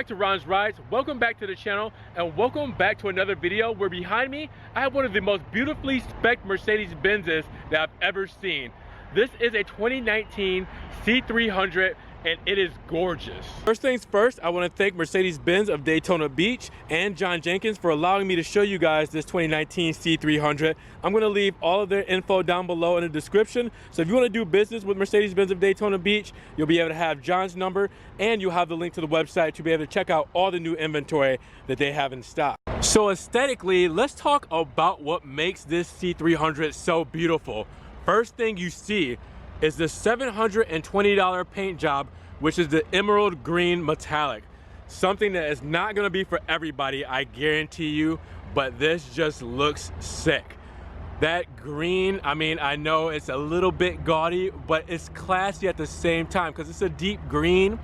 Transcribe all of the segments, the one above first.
back to RonsRides, welcome back to the channel, and welcome back to another video where behind me I have one of the most beautifully spec Mercedes-Benzes that I've ever seen. This is a 2019 C300 and it is gorgeous. First things first, I want to thank Mercedes-Benz of Daytona Beach and John Jenkins for allowing me to show you guys this 2019 C300. I'm going to leave all of their info down below in the description. So if you want to do business with Mercedes-Benz of Daytona Beach, you'll be able to have John's number and you'll have the link to the website to be able to check out all the new inventory that they have in stock. So aesthetically, let's talk about what makes this C300 so beautiful. First thing you see is the $720 paint job, which is the emerald green metallic. Something that is not gonna be for everybody, I guarantee you, but this just looks sick. That green, I mean, I know it's a little bit gaudy, but it's classy at the same time because it's a deep green.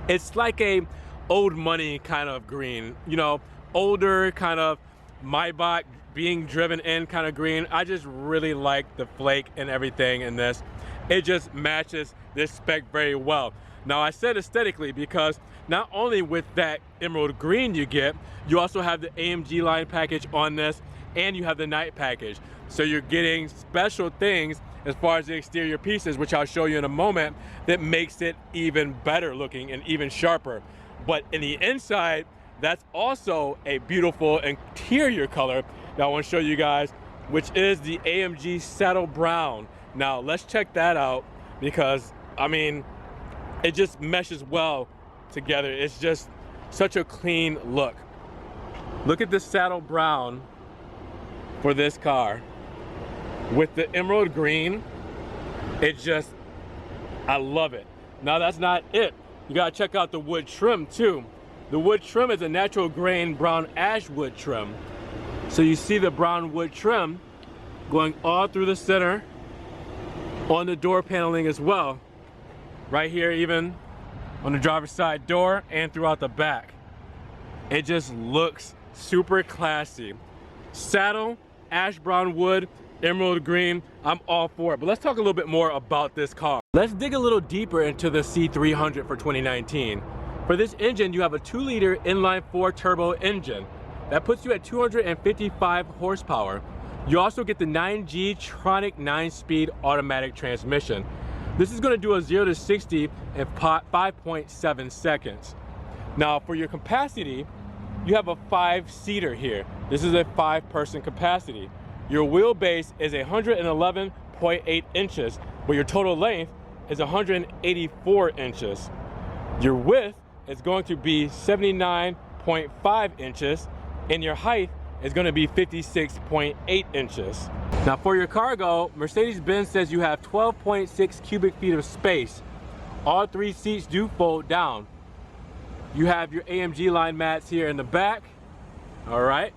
It's like a old money kind of green, you know, older kind of Maybach being driven in kind of green. I just really like the flake and everything in this. It just matches this spec very well. Now I said aesthetically because not only with that emerald green you also have the AMG line package on this and you have the night package. So you're getting special things as far as the exterior pieces, which I'll show you in a moment, that makes it even better looking and even sharper. But in the inside, that's also a beautiful interior color that I want to show you guys, which is the AMG Saddle Brown. Now let's check that out because, I mean, it just meshes well together. It's just such a clean look. Look at the saddle brown for this car with the emerald green. It just, I love it. Now that's not it. You gotta check out the wood trim too. The wood trim is a natural grain brown ash wood trim. So you see the brown wood trim going all through the center on the door paneling as well. Right here, even on the driver's side door and throughout the back. It just looks super classy. Saddle, ash brown wood, emerald green, I'm all for it. But let's talk a little bit more about this car. Let's dig a little deeper into the C300 for 2019. For this engine, you have a 2-liter inline-4 turbo engine. That puts you at 255 horsepower. You also get the 9G Tronic 9-speed automatic transmission. This is going to do a 0 to 60 in 5.7 seconds. Now for your capacity, you have a 5-seater here. This is a 5-person capacity. Your wheelbase is 111.8 inches, but your total length is 184 inches. Your width is going to be 79.5 inches, and your height is going to be 56.8 inches. Now for your cargo, Mercedes-Benz says you have 12.6 cubic feet of space. All 3 seats do fold down. You have your AMG line mats here in the back. All right.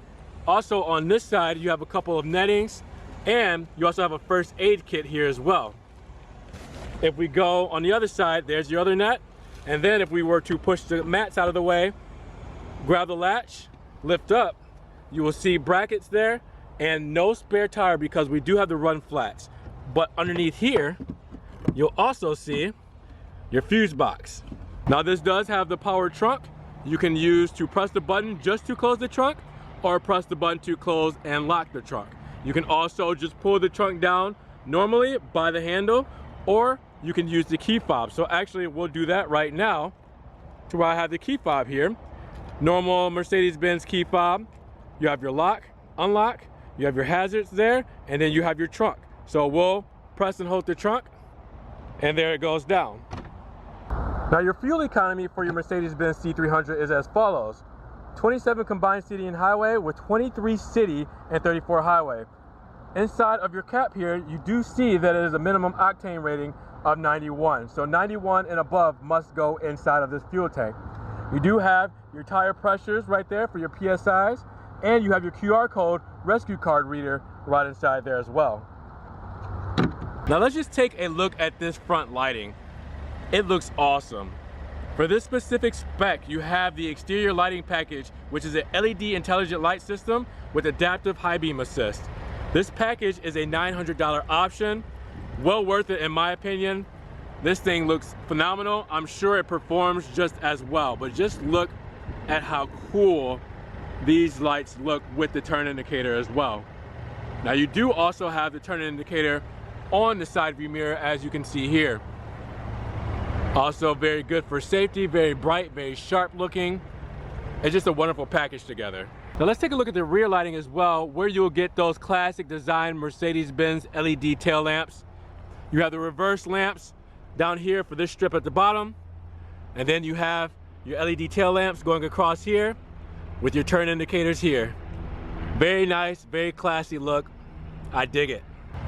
Also on this side, you have a couple of nettings and you also have a first aid kit here as well. If we go on the other side, there's your other net. And then if we were to push the mats out of the way, grab the latch, lift up, you will see brackets there and no spare tire because we do have the run flats. But underneath here, you'll also see your fuse box. Now this does have the power trunk. You can use to press the button just to close the trunk or press the button to close and lock the trunk. You can also just pull the trunk down normally by the handle, or you can use the key fob. So actually we'll do that right now to where I have the key fob here. Normal Mercedes-Benz key fob. You have your lock, unlock, you have your hazards there, and then you have your trunk. So we'll press and hold the trunk, and there it goes down. Now your fuel economy for your Mercedes-Benz C300 is as follows. 27 combined city and highway with 23 city and 34 highway. Inside of your cap here, you do see that it is a minimum octane rating of 91. So 91 and above must go inside of this fuel tank. You do have your tire pressures right there for your PSIs, and you have your QR code rescue card reader right inside there as well. Now let's just take a look at this front lighting. It looks awesome. For this specific spec, you have the exterior lighting package, which is an LED intelligent light system with adaptive high beam assist. This package is a $900 option. Well worth it in my opinion. This thing looks phenomenal. I'm sure it performs just as well, but just look at how cool these lights look with the turn indicator as well. Now you do also have the turn indicator on the side view mirror, as you can see here. Also very good for safety, very bright, very sharp looking. It's just a wonderful package together. Now let's take a look at the rear lighting as well, where you'll get those classic design Mercedes-Benz LED tail lamps. You have the reverse lamps down here for this strip at the bottom, and then you have your LED tail lamps going across here with your turn indicators here. Very nice, very classy look. I dig it.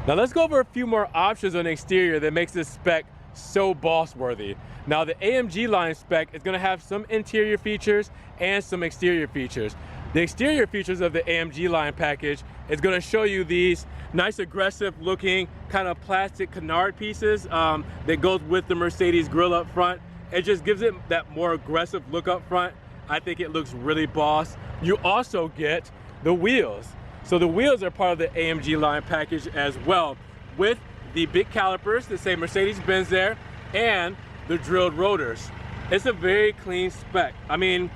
Now let's go over a few more options on the exterior that makes this spec so boss worthy. Now the AMG line spec is going to have some interior features and some exterior features. The exterior features of the AMG line package is going to show you these nice aggressive looking kind of plastic canard pieces that goes with the Mercedes grille up front. It just gives it that more aggressive look up front. I think it looks really boss. You also get the wheels. So the wheels are part of the AMG line package as well, with the big calipers that say Mercedes-Benz there and the drilled rotors. It's a very clean spec. I mean,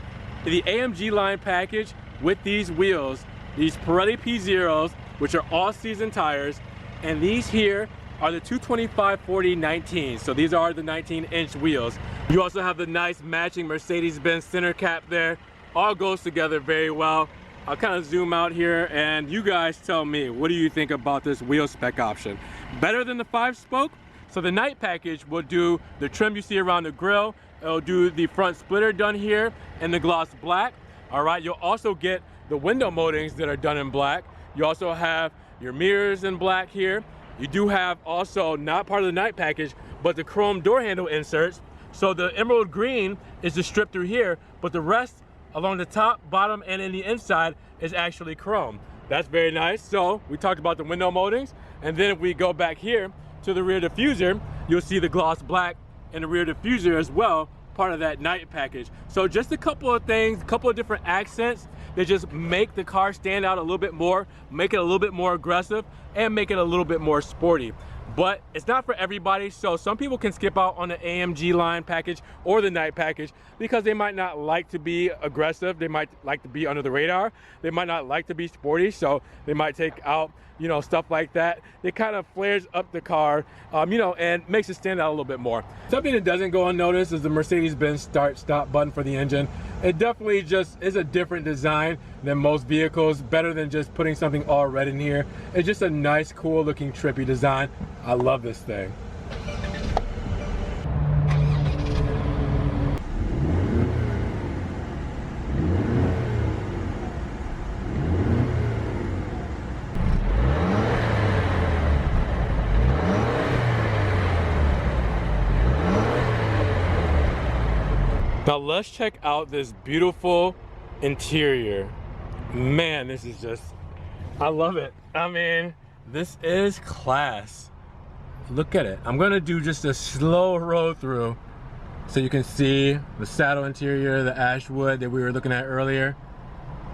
the AMG line package with these wheels, these Pirelli P0s, which are all season tires, and these here are the 225/40/19. So these are the 19-inch wheels. You also have the nice matching Mercedes-Benz center cap there. All goes together very well. I'll kind of zoom out here and you guys tell me, what do you think about this wheel spec option? Better than the 5-spoke? So the night package will do the trim you see around the grille. It'll do the front splitter done here in the gloss black. All right, you'll also get the window moldings that are done in black. You also have your mirrors in black here. You do have also, not part of the night package, but the chrome door handle inserts. So the emerald green is the strip through here, but the rest along the top, bottom, and in the inside is actually chrome. That's very nice. So we talked about the window moldings, and then if we go back here to the rear diffuser, you'll see the gloss black in the rear diffuser as well, part of that night package. So just a couple of things, a couple of different accents that just make the car stand out a little bit more, make it a little bit more aggressive, and make it a little bit more sporty. But it's not for everybody, so some people can skip out on the AMG line package or the night package because they might not like to be aggressive, they might like to be under the radar, they might not like to be sporty, so they might take out, you know, stuff like that. It kind of flares up the car, you know, and makes it stand out a little bit more. Something that doesn't go unnoticed is the Mercedes-Benz start-stop button for the engine. It definitely just is a different design than most vehicles, better than just putting something all red in here. It's just a nice, cool looking, trippy design. I love this thing. Now let's check out this beautiful interior. Man, this is just, I love it. I mean, this is class. Look at it. I'm gonna do just a slow roll through so you can see the saddle interior, the ash wood that we were looking at earlier,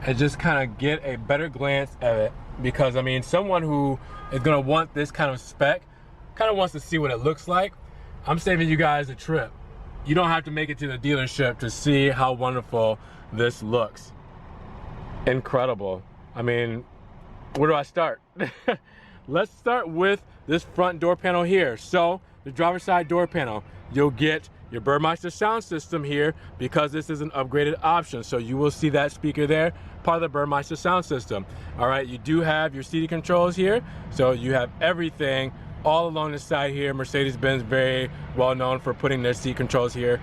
and just kind of get a better glance at it, because I mean, someone who is gonna want this kind of spec kind of wants to see what it looks like. I'm saving you guys a trip. You don't have to make it to the dealership to see how wonderful this looks. Incredible. I mean, where do I start? Let's start with this front door panel here. So the driver's side door panel, you'll get your Burmeister sound system here because this is an upgraded option. So you will see that speaker there, part of the Burmeister sound system. All right, you do have your CD controls here. So you have everything all along the side here. Mercedes-Benz very well known for putting their seat controls here.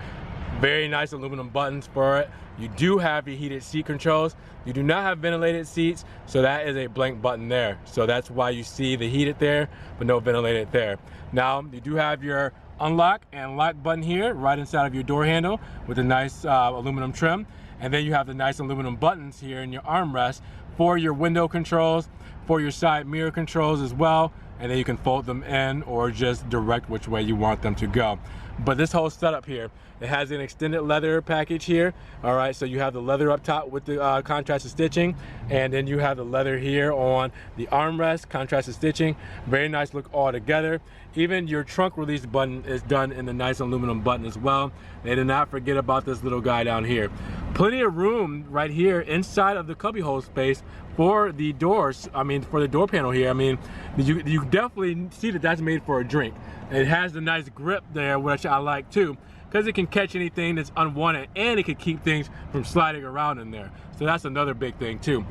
Very nice aluminum buttons for it. You do have your heated seat controls. You do not have ventilated seats, so that is a blank button there. So that's why you see the heated there, but no ventilated there. Now, you do have your unlock and lock button here, right inside of your door handle with a nice aluminum trim. And then you have the nice aluminum buttons here in your armrest for your window controls, for your side mirror controls as well. And then you can fold them in or just direct which way you want them to go. But this whole setup here, it has an extended leather package here. All right, so you have the leather up top with the contrasted stitching, and then you have the leather here on the armrest, contrasted stitching. Very nice look all together. Even your trunk release button is done in the nice aluminum button as well. They did not forget about this little guy down here. Plenty of room right here inside of the cubbyhole space for the doors. I mean, for the door panel here. I mean, you definitely see that that's made for a drink. It has the nice grip there, which I like too, because it can catch anything that's unwanted, and it can keep things from sliding around in there. So that's another big thing too.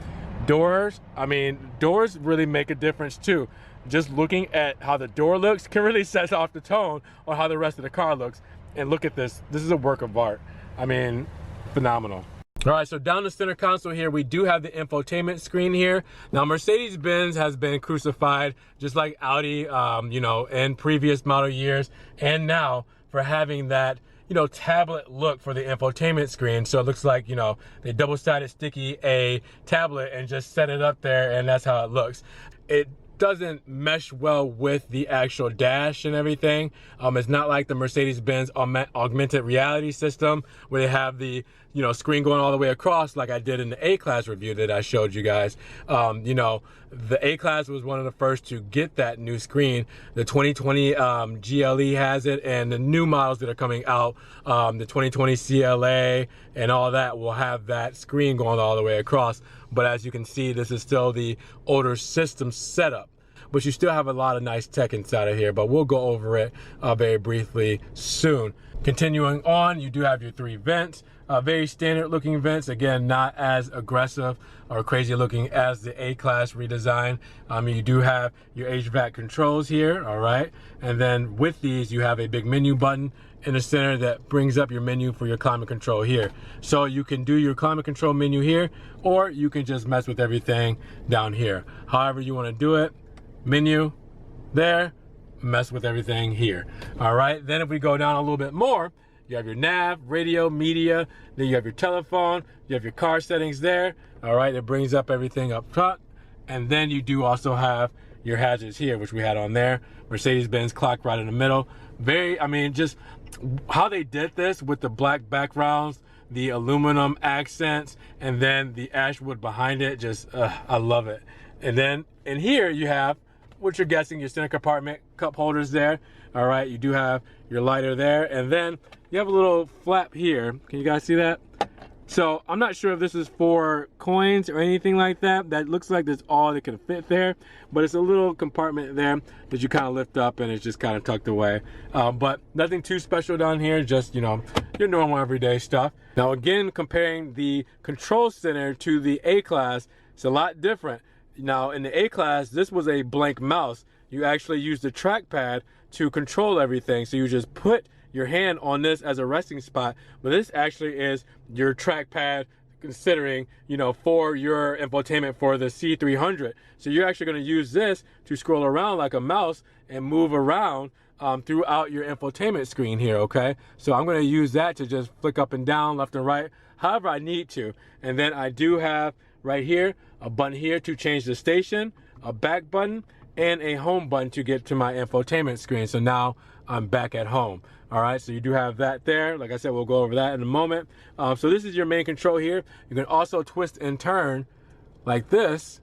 Doors, I mean, doors really make a difference too. Just looking at how the door looks can really set off the tone on how the rest of the car looks. And look at this. This is a work of art. I mean, phenomenal. All right, so down the center console here, we do have the infotainment screen here. Now, Mercedes-Benz has been crucified, just like Audi, you know, in previous model years, and now for having that, you know, tablet look for the infotainment screen. So it looks like, you know, they double-sided sticky a tablet and just set it up there, and that's how it looks. It doesn't mesh well with the actual dash and everything. It's not like the Mercedes-Benz augmented reality system where they have the, you know, screen going all the way across like I did in the A-Class review that I showed you guys. You know, the A-Class was one of the first to get that new screen. The 2020 GLE has it, and the new models that are coming out, the 2020 CLA and all that will have that screen going all the way across. But as you can see, this is still the older system setup. But you still have a lot of nice tech inside of here, but we'll go over it very briefly soon. Continuing on, you do have your 3 vents, very standard looking vents. Again, not as aggressive or crazy looking as the A-Class redesign. You do have your HVAC controls here, all right? And then with these, you have a big menu button in the center that brings up your menu for your climate control here. So you can do your climate control menu here, or you can just mess with everything down here. However you want to do it, menu there, mess with everything here. All right, then if we go down a little bit more, you have your nav, radio, media, then you have your telephone, you have your car settings there. All right, it brings up everything up front. And then you do also have your hazards here, which we had on there. Mercedes-Benz clock right in the middle. Very, I mean, just how they did this with the black backgrounds, the aluminum accents, and then the ashwood behind it, just, I love it. And then in here you have what you're guessing, your center compartment cup holders there. All right, you do have your lighter there, and then you have a little flap here. Can you guys see that? So I'm not sure if this is for coins or anything like that. That looks like that's all that can fit there, but it's a little compartment there that you kind of lift up, and it's just kind of tucked away. But nothing too special down here, just, you know, your normal everyday stuff. Now again, comparing the control center to the A-Class, it's a lot different. Now in the A-Class, this was a blank mouse. You actually use the trackpad to control everything. So you just put your hand on this as a resting spot, but this actually is your trackpad, considering, you know, for your infotainment for the C300. So you're actually going to use this to scroll around like a mouse and move around throughout your infotainment screen here, okay? So I'm going to use that to just flick up and down, left and right, however I need to. And then I do have right here a button here to change the station, a back button, and a home button to get to my infotainment screen. So now I'm back at home. All right, so you do have that there. Like I said, we'll go over that in a moment. So this is your main control here. You can also twist and turn like this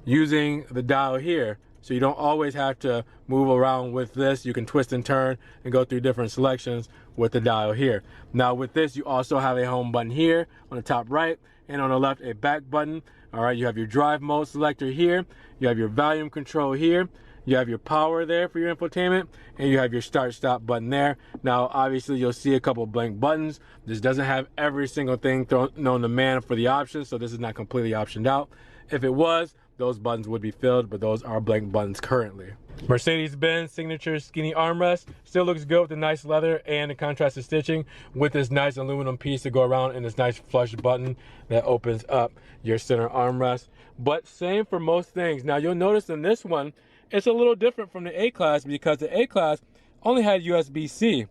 using the dial here. So you don't always have to move around with this. You can twist and turn and go through different selections with the dial here. Now with this, you also have a home button here on the top right, and on the left, a back button. All right, you have your drive mode selector here. You have your volume control here. You have your power there for your infotainment, and you have your start stop button there. Now obviously you'll see a couple blank buttons. This doesn't have every single thing known to man for the options, so this is not completely optioned out. If it was, those buttons would be filled, but those are blank buttons currently. Mercedes-Benz signature skinny armrest still looks good with the nice leather and the contrasted stitching, with this nice aluminum piece to go around and this nice flush button that opens up your center armrest. But same for most things. Now you'll notice in this one, it's a little different from the A-Class, because the A-Class only had USB-C.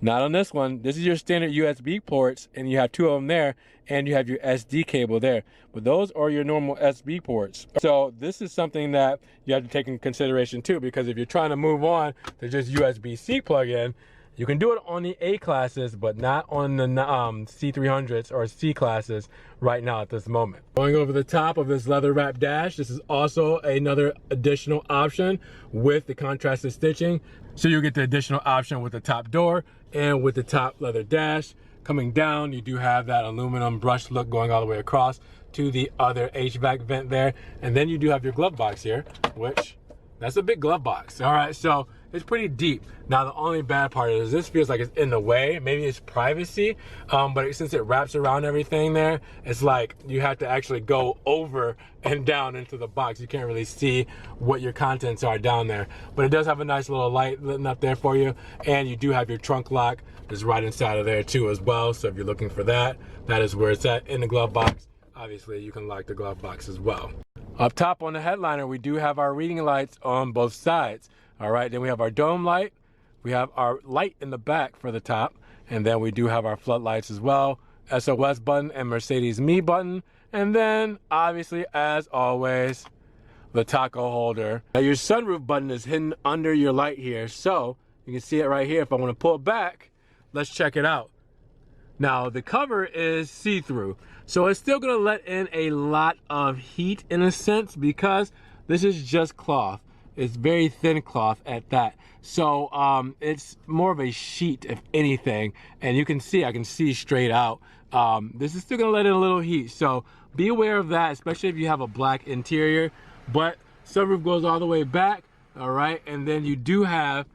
Not on this one. This is your standard USB ports, and you have 2 of them there, and you have your SD cable there. But those are your normal USB ports. So this is something that you have to take into consideration too, because if you're trying to move on to just USB-C plug-in, You can do it on the A classes, but not on the C300s or C classes right now at this moment. Going over the top of this leather wrap dash, this is also another additional option with the contrasted stitching. So you get the additional option with the top door and with the top leather dash. Coming down, you do have that aluminum brush look going all the way across to the other HVAC vent there. And then you do have your glove box here, which that's a big glove box. All right, so it's pretty deep. Now, the only bad part is this feels like it's in the way. Maybe it's privacy, but since it wraps around everything there, it's like you have to actually go over and down into the box. You can't really see what your contents are down there. But it does have a nice little light lit up there for you. And you do have your trunk lock that's right inside of there too as well. So if you're looking for that, that is where it's at in the glove box. Obviously, you can lock the glove box as well. Up top on the headliner, we do have our reading lights on both sides. All right, then we have our dome light. We have our light in the back for the top. And then we do have our floodlights as well. SOS button and Mercedes Me button. And then, obviously, as always, the taco holder. Now, your sunroof button is hidden under your light here. So, you can see it right here. If I want to pull it back, let's check it out. Now, the cover is see-through. So it's still gonna let in a lot of heat in a sense because this is just cloth. It's very thin cloth at that. So it's more of a sheet if anything. And you can see, I can see straight out. This is still gonna let in a little heat. So be aware of that, especially if you have a black interior. But sunroof goes all the way back, all right? And then you do have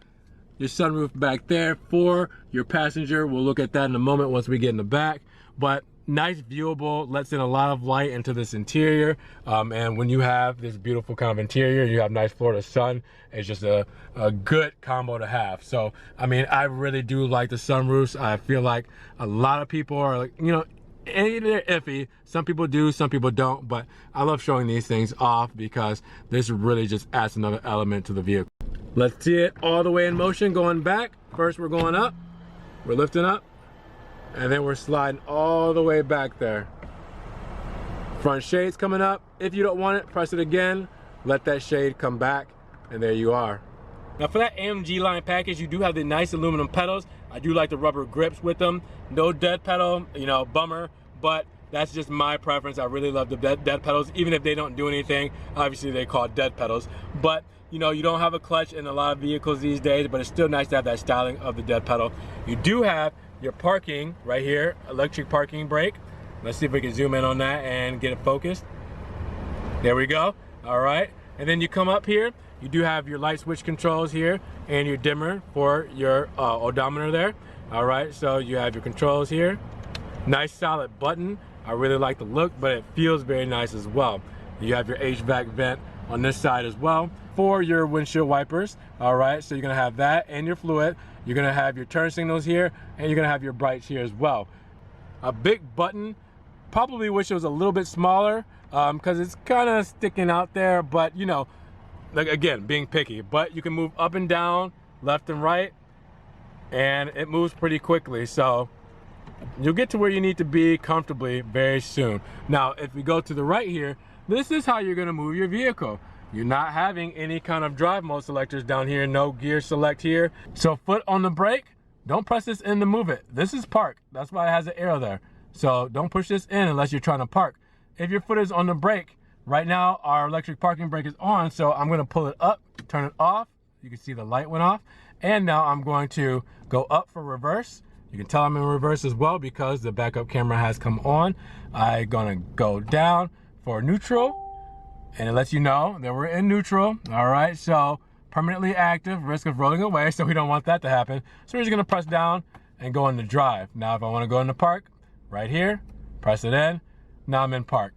your sunroof back there for your passenger. We'll look at that in a moment once we get in the back. But nice viewable, lets in a lot of light into this interior. And when you have this beautiful kind of interior, you have nice Florida sun, it's just a good combo to have. So, I mean, I really do like the sunroofs. I feel like a lot of people are like, you know, they're iffy. Some people do, some people don't, but I love showing these things off because this really just adds another element to the vehicle. Let's see it all the way in motion going back. First, we're going up, we're lifting up, and then we're sliding all the way back there. Front shade's coming up. If you don't want it, press it again, let that shade come back, and there you are. Now for that AMG line package, you do have the nice aluminum pedals. I do like the rubber grips with them. No dead pedal, you know, bummer, but that's just my preference. I really love the dead pedals, even if they don't do anything. Obviously they call dead pedals, but you know, you don't have a clutch in a lot of vehicles these days, but it's still nice to have that styling of the dead pedal. You do have your parking right here, electric parking brake. Let's see if we can zoom in on that and get it focused. There we go. All right, and then you come up here, you do have your light switch controls here and your dimmer for your odometer there. All right, so you have your controls here. Nice solid button. I really like the look, but it feels very nice as well. You have your HVAC vent on this side as well for your windshield wipers. All right, so you're gonna have that and your fluid. You're gonna have your turn signals here, and you're gonna have your brights here as well. A big button, probably wish it was a little bit smaller because it's kind of sticking out there, but you know, like again, being picky. But you can move up and down, left and right, and it moves pretty quickly. So you'll get to where you need to be comfortably very soon. Now, if we go to the right here, this is how you're gonna move your vehicle. You're not having any kind of drive mode selectors down here, no gear select here. So foot on the brake, don't press this in to move it. This is park, that's why it has an arrow there. So don't push this in unless you're trying to park. If your foot is on the brake, right now our electric parking brake is on, so I'm gonna pull it up, turn it off. You can see the light went off. And now I'm going to go up for reverse. You can tell I'm in reverse as well because the backup camera has come on. I'm gonna go down for neutral, and it lets you know that we're in neutral. All right, so permanently active, risk of rolling away, so we don't want that to happen. So we're just gonna press down and go into drive. Now if I wanna go into park, right here, press it in, now I'm in park.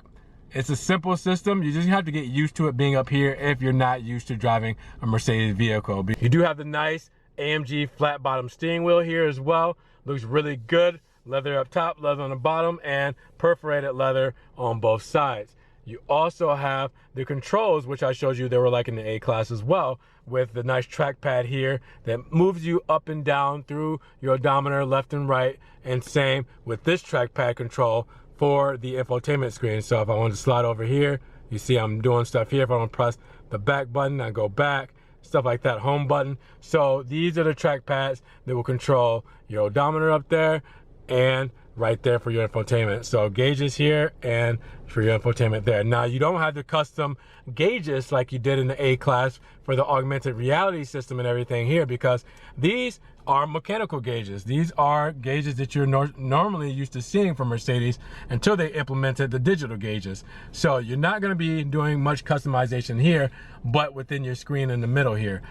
It's a simple system. You just have to get used to it being up here if you're not used to driving a Mercedes vehicle. You do have the nice AMG flat bottom steering wheel here as well. Looks really good. Leather up top, leather on the bottom, and perforated leather on both sides. You also have the controls, which I showed you they were like in the A class as well, with the nice trackpad here that moves you up and down through your odometer left and right, and same with this trackpad control for the infotainment screen. So if I want to slide over here, you see I'm doing stuff here. If I want to press the back button, I go back. stuff like that, home button. So these are the track pads that will control your odometer up there and right there for your infotainment. So gauges here and for your infotainment there. Now you don't have the custom gauges like you did in the A-Class for the augmented reality system and everything here, because these are mechanical gauges. These are gauges that you're normally used to seeing from Mercedes until they implemented the digital gauges. So you're not going to be doing much customization here, but within your screen in the middle here.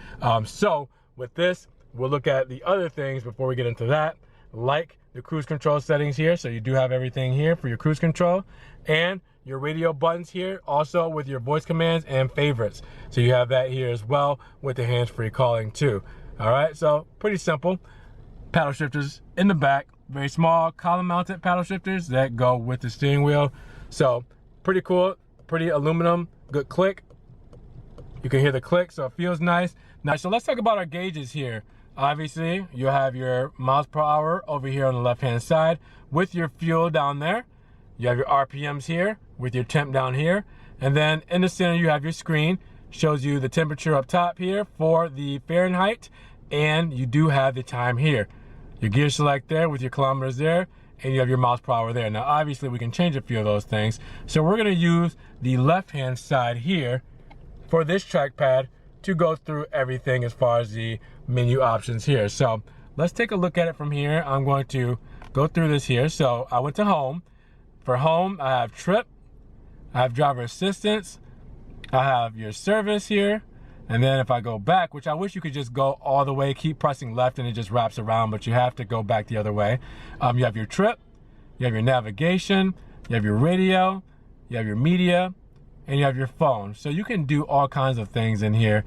So with this, we'll look at the other things before we get into that, like the cruise control settings here. So you do have everything here for your cruise control, and your radio buttons here, also with your voice commands and favorites. So you have that here as well with the hands-free calling too. All right, so pretty simple. Paddle shifters in the back, very small column mounted paddle shifters that go with the steering wheel. So pretty cool, pretty aluminum, good click. You can hear the click, so it feels nice. Now, so let's talk about our gauges here. Obviously, you have your miles per hour over here on the left-hand side with your fuel down there. You have your RPMs here with your temp down here. And then in the center, you have your screen. Shows you the temperature up top here for the Fahrenheit, and you do have the time here. Your gear select there with your kilometers there, and you have your miles per hour there. Now, obviously, we can change a few of those things. So we're gonna use the left-hand side here for this trackpad to go through everything as far as the menu options here. So let's take a look at it from here. I'm going to go through this here. So I went to home. For home, I have trip, I have driver assistance, I have your service here, and then if I go back, which I wish you could just go all the way, keep pressing left and it just wraps around, but you have to go back the other way. You have your trip, you have your navigation, you have your radio, you have your media, and you have your phone. So you can do all kinds of things in here,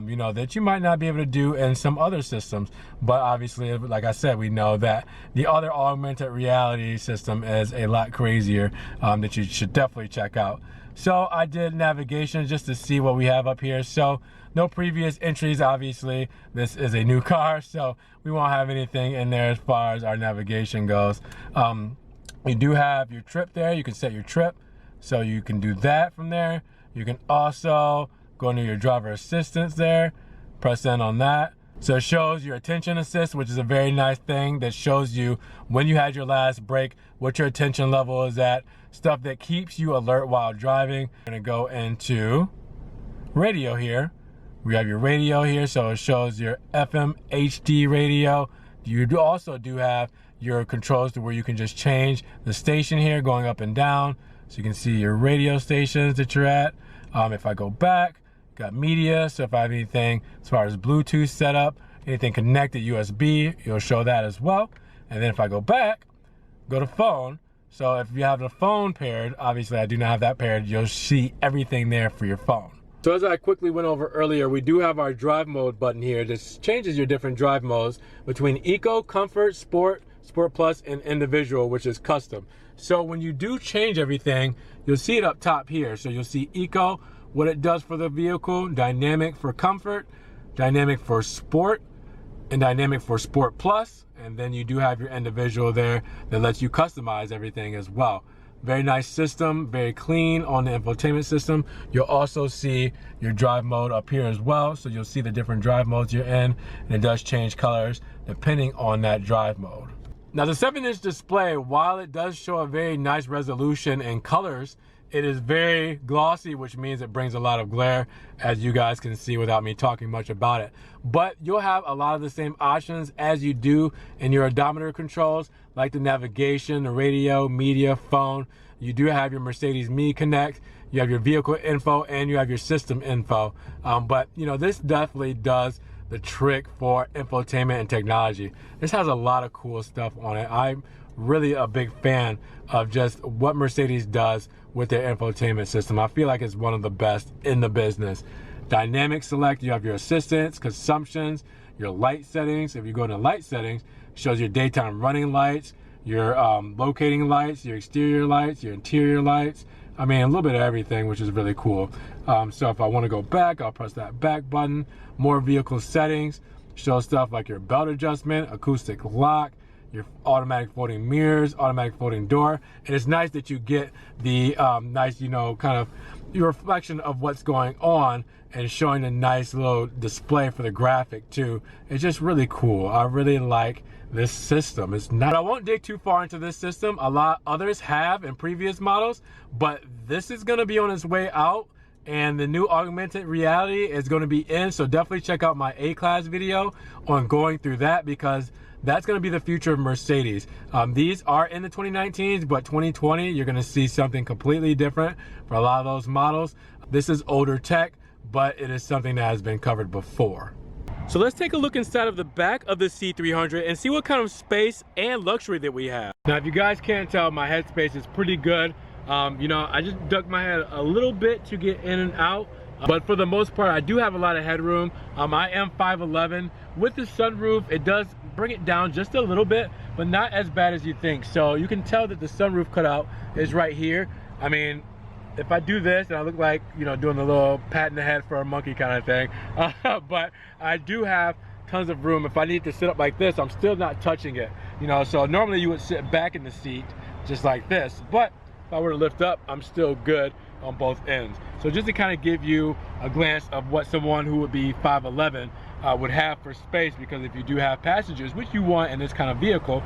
you know, that you might not be able to do in some other systems. But obviously, like I said, we know that the other augmented reality system is a lot crazier, that you should definitely check out. So I did navigation just to see what we have up here. So no previous entries, obviously. This is a new car, so we won't have anything in there as far as our navigation goes. You do have your trip there. You can set your trip, so you can do that from there. You can also go into your driver assistance there, press in on that. So it shows your attention assist, which is a very nice thing that shows you when you had your last break, what your attention level is at, stuff that keeps you alert while driving. I'm gonna go into radio here. We have your radio here, so it shows your FM HD radio. You also do have your controls to where you can just change the station here, going up and down. So you can see your radio stations that you're at. If I go back, got media, so if I have anything as far as Bluetooth setup, anything connected USB, you'll show that as well. And then if I go back, go to phone. So if you have the phone paired, obviously I do not have that paired, you'll see everything there for your phone. So as I quickly went over earlier, we do have our drive mode button here. This changes your different drive modes between Eco, Comfort, Sport, Sport Plus, and Individual, which is custom. So when you do change everything, you'll see it up top here. So you'll see Eco, what it does for the vehicle, Dynamic for Comfort, Dynamic for Sport, and Dynamic for Sport Plus. And then you do have your Individual there that lets you customize everything as well. Very nice system, very clean on the infotainment system. You'll also see your drive mode up here as well. So you'll see the different drive modes you're in, and it does change colors depending on that drive mode. Now the 7-inch display, while it does show a very nice resolution and colors, it is very glossy, which means it brings a lot of glare, as you guys can see without me talking much about it. But you'll have a lot of the same options as you do in your odometer controls, like the navigation, the radio, media, phone. You do have your Mercedes Me Connect, you have your vehicle info, and you have your system info. But you know, this definitely does the trick for infotainment and technology. This has a lot of cool stuff on it. I'm really a big fan of just what Mercedes does with their infotainment system. I feel like it's one of the best in the business. Dynamic select, you have your assistants, consumptions, your light settings. If you go into light settings, it shows your daytime running lights, your locating lights, your exterior lights, your interior lights. I mean, a little bit of everything, which is really cool. So if I want to go back, I'll press that back button. More vehicle settings, show stuff like your belt adjustment, acoustic lock, your automatic folding mirrors, automatic folding door. And it's nice that you get the nice, you know, kind of your reflection of what's going on and showing a nice little display for the graphic too. It's just really cool. I really like this system. It's not, I won't dig too far into this system. A lot others have in previous models, but this is going to be on its way out, and the new augmented reality is going to be in. So definitely check out my A-Class video on going through that, because that's going to be the future of Mercedes. These are in the 2019s, but 2020 you're going to see something completely different for a lot of those models. This is older tech, but it is something that has been covered before. So let's take a look inside of the back of the C300 and see what kind of space and luxury that we have. Now, if you guys can't tell, my headspace is pretty good. You know, I just ducked my head a little bit to get in and out, but for the most part, I do have a lot of headroom. I am 5'11". With the sunroof, it does bring it down just a little bit, but not as bad as you think. So you can tell that the sunroof cutout is right here. I mean, if I do this and I look like, you know, doing the little pat in the head for a monkey kind of thing, but I do have tons of room. If I need to sit up like this, I'm still not touching it, you know. So normally you would sit back in the seat just like this, but if I were to lift up, I'm still good on both ends. So just to kind of give you a glance of what someone who would be 5'11" would have for space, because if you do have passengers, which you want in this kind of vehicle,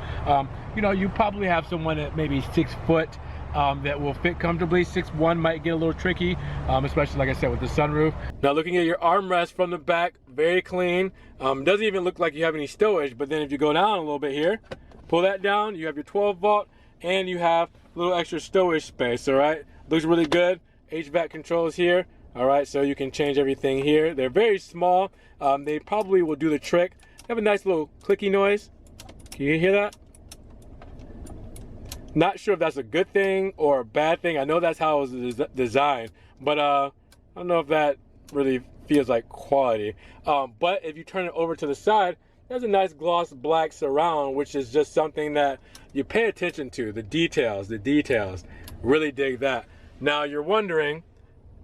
you know, you probably have someone at maybe 6 foot that will fit comfortably. 6'1" might get a little tricky, especially like I said with the sunroof. Now looking at your armrest from the back, very clean. Doesn't even look like you have any stowage, but then if you go down a little bit here, pull that down, you have your 12 volt and you have a little extra stowage space. All right, looks really good. HVAC controls here. All right, so you can change everything here. They're very small. They probably will do the trick. They have a nice little clicky noise. Can you hear that? Not sure if that's a good thing or a bad thing. I know that's how it was designed, but I don't know if that really feels like quality. But if you turn it over to the side, there's a nice gloss black surround, which is just something that you pay attention to. The details. Really dig that. Now you're wondering,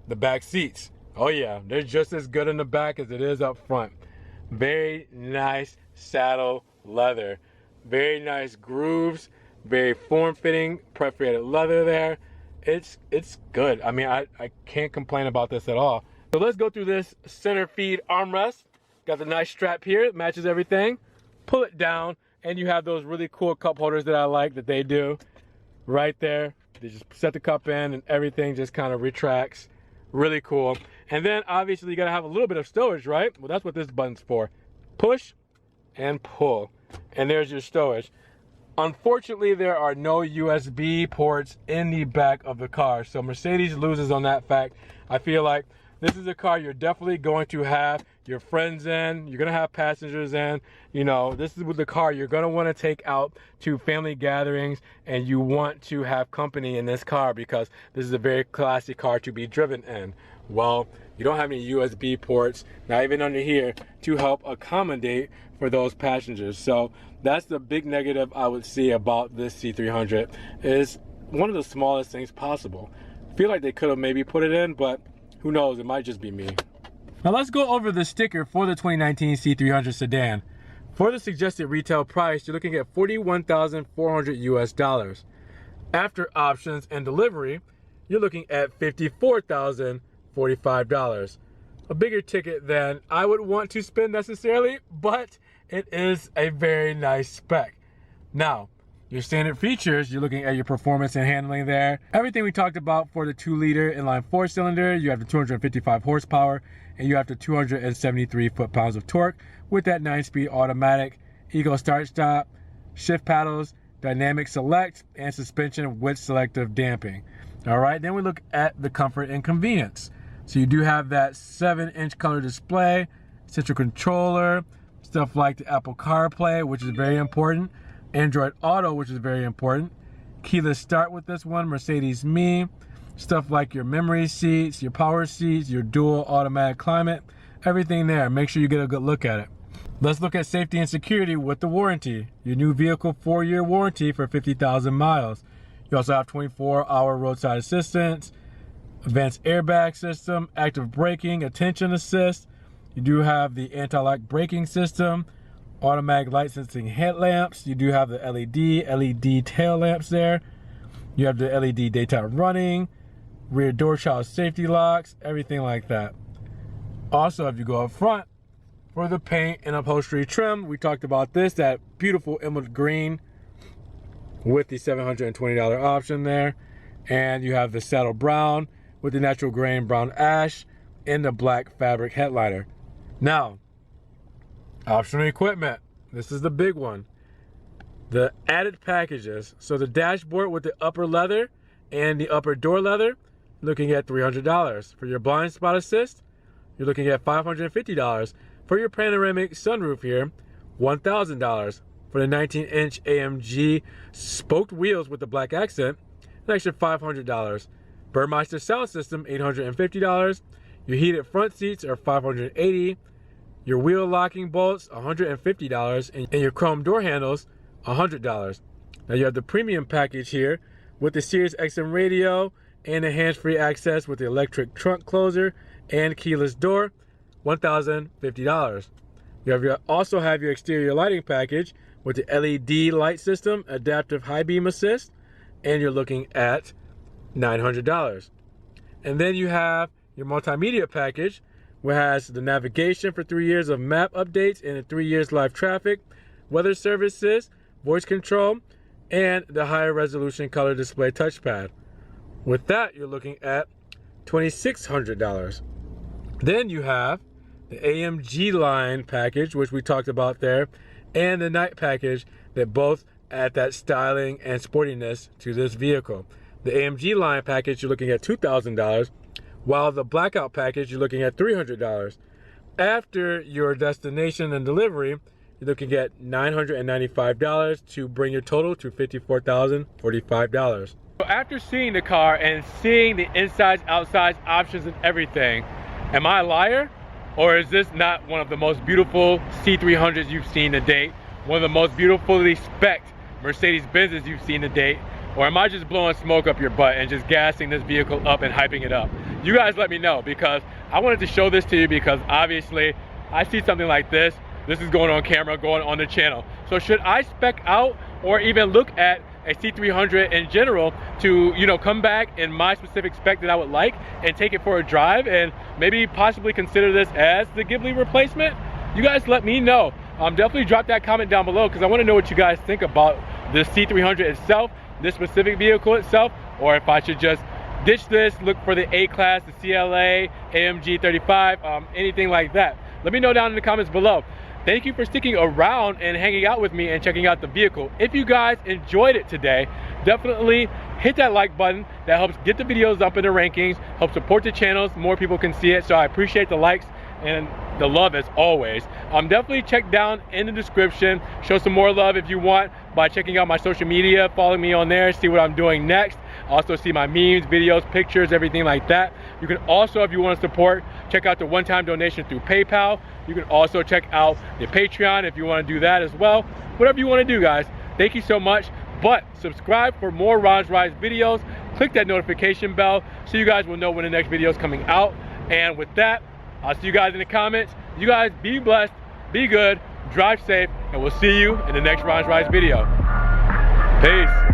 the back seats. Oh yeah, they're just as good in the back as it is up front. Very nice saddle leather. Very nice grooves. Very form-fitting, perforated leather there. It's good. I mean, I can't complain about this at all. So let's go through this center feed armrest. Got the nice strap here, it matches everything. Pull it down, and you have those really cool cup holders that I like that they do. Right there, they just set the cup in and everything just kind of retracts. Really cool. And then obviously you gotta have a little bit of stowage, right? Well, that's what this button's for. Push and pull, and there's your stowage. Unfortunately, there are no USB ports in the back of the car, so Mercedes loses on that fact. I feel like this is a car you're definitely going to have your friends in, you're gonna have passengers in, you know, this is with the car you're gonna wanna take out to family gatherings, and you want to have company in this car because this is a very classy car to be driven in. Well, you don't have any USB ports, not even under here, to help accommodate for those passengers. So that's the big negative I would see about this C300, is one of the smallest things possible. I feel like they could have maybe put it in, but who knows, it might just be me. Now let's go over the sticker for the 2019 C300 sedan. For the suggested retail price, you're looking at $41,400 US. After options and delivery, you're looking at $54,045. A bigger ticket than I would want to spend necessarily, but it is a very nice spec. Now, your standard features, you're looking at your performance and handling there. Everything we talked about for the 2-liter inline 4-cylinder, you have the 255 horsepower, and you have the 273 foot-pounds of torque with that 9-speed automatic, Eco Start-Stop, shift paddles, dynamic select, and suspension with selective damping. All right, then we look at the comfort and convenience. So you do have that 7-inch color display, central controller, stuff like the Apple CarPlay, which is very important, Android Auto, which is very important, keyless start with this one, Mercedes Me, stuff like your memory seats, your power seats, your dual automatic climate, everything there. Make sure you get a good look at it. Let's look at safety and security with the warranty. Your new vehicle 4-year warranty for 50,000 miles. You also have 24-hour roadside assistance, advanced airbag system, active braking, attention assist. You do have the anti-lock braking system, automatic light sensing headlamps. You do have the LED tail lamps there. You have the LED daytime running, rear door child safety locks, everything like that. Also, if you go up front for the paint and upholstery trim, we talked about this, that beautiful emerald green with the $720 option there. And you have the saddle brown with the natural grain brown ash and the black fabric headliner. Now, optional equipment. This is the big one. The added packages. So the dashboard with the upper leather and the upper door leather, looking at $300. For your blind spot assist, you're looking at $550. For your panoramic sunroof here, $1,000. For the 19-inch AMG spoked wheels with the black accent, an extra $500. Burmeister sound system, $850. Your heated front seats are $580. Your wheel locking bolts, $150, and your chrome door handles, $100. Now you have the premium package here with the Sirius XM radio and the hands-free access with the electric trunk closer and keyless door, $1,050. You also have your exterior lighting package with the LED light system, adaptive high beam assist, and you're looking at $900. And then you have your multimedia package, which has the navigation for 3 years of map updates and 3 years live traffic, weather services, voice control, and the higher resolution color display touchpad. With that, you're looking at $2,600. Then you have the AMG line package, which we talked about there, and the night package that both add that styling and sportiness to this vehicle. The AMG line package, you're looking at $2,000, while the blackout package, you're looking at $300. After your destination and delivery, you're looking at $995 to bring your total to $54,045. So after seeing the car and seeing the insides, outsides, options, and everything, am I a liar? Or is this not one of the most beautiful C300s you've seen to date? One of the most beautifully spec'd Mercedes-Benzes you've seen to date? Or am I just blowing smoke up your butt and just gassing this vehicle up and hyping it up? You guys let me know, because I wanted to show this to you, because obviously I see something like this. This is going on camera, going on the channel. So should I spec out or even look at a C300 in general to, you know, come back in my specific spec that I would like and take it for a drive and maybe possibly consider this as the Ghibli replacement? You guys let me know. Definitely drop that comment down below, because I want to know what you guys think about the C300 itself, this specific vehicle itself, or if I should just ditch this, look for the A-Class, the CLA, AMG 35, anything like that. Let me know down in the comments below. Thank you for sticking around and hanging out with me and checking out the vehicle. If you guys enjoyed it today, definitely hit that like button. That helps get the videos up in the rankings, helps support the channels, more people can see it. So I appreciate the likes and the love as always. Definitely check down in the description, show some more love if you want by checking out my social media, follow me on there, see what I'm doing next. Also see my memes, videos, pictures, everything like that. You can also, if you want to support, check out the one-time donation through PayPal. You can also check out the Patreon if you want to do that as well. Whatever you want to do, guys. Thank you so much. But subscribe for more RonsRides videos. Click that notification bell so you guys will know when the next video is coming out. And with that, I'll see you guys in the comments. You guys be blessed, be good, drive safe, and we'll see you in the next RonsRides video. Peace.